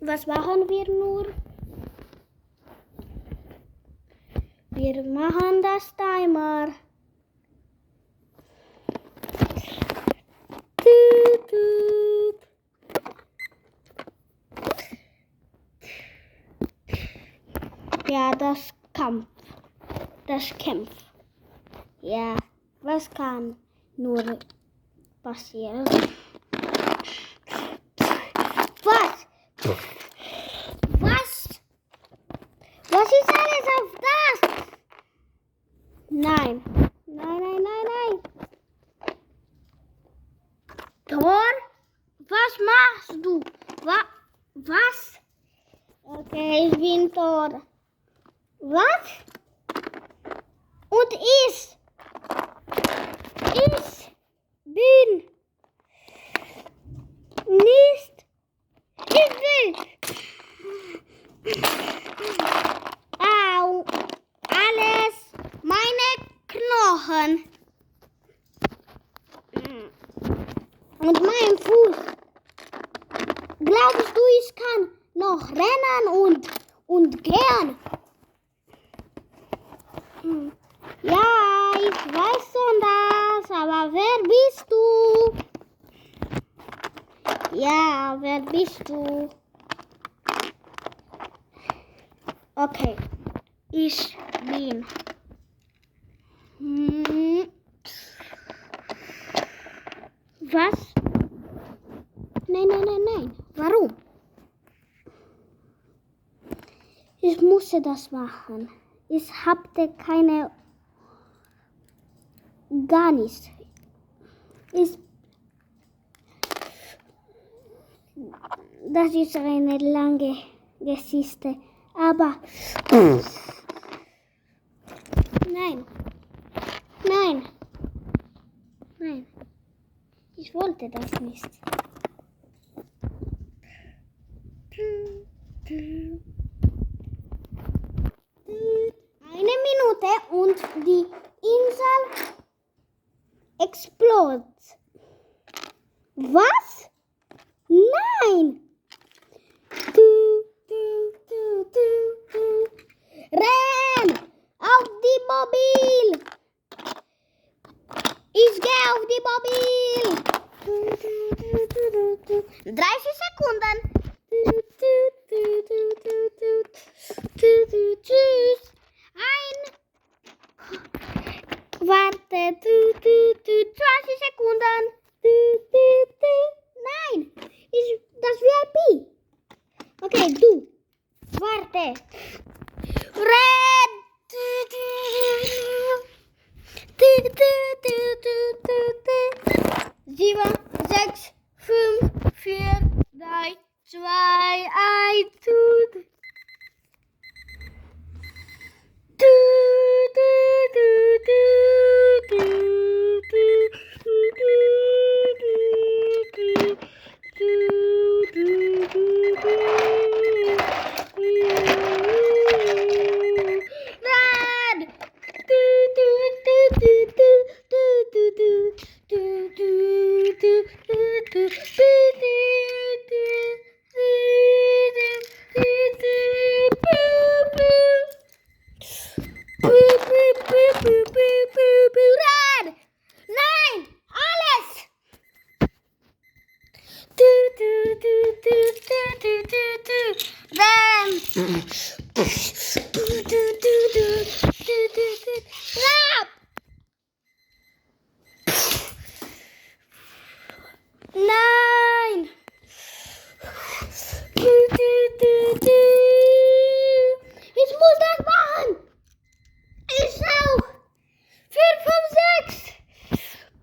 Was machen wir nur? Wir machen das Timer. Tüt, tüt. Ja, das Kampf. Das Kampf. Ja, was kann nur passieren? Was? Was? Was ist alles auf das? Nein. Nein, nein, nein, nein. Thor? Was machst du? Was? Okay, ich bin Thor. Was? Und ich bin nicht. Ich will. Au. Alles. Meine Knochen. Und mein Fuß. Glaubst du, ich kann noch rennen und gehen? Ja, ich weiß schon das, aber wer bist du? Ja, wer bist du? Okay, ich bin. Was? Nein, nein, nein, nein. Warum? Ich musste das machen. Ich hatte keine. Gar nichts. Das ist eine lange Geschichte. Aber. Nein. Nein. Nein. Ich wollte das nicht. Eine Minute und die Insel explodiert. Was? Nein! Renn! Auf die Mobil! Ich gehe auf die Mobil! 30 Sekunden! Tschüss! Warte! 20 Sekunden! Nein! Das VIP! Okay, du! Warte! Red! 7, 6, 5, 4, 3, 2, 1, Nein! Alles!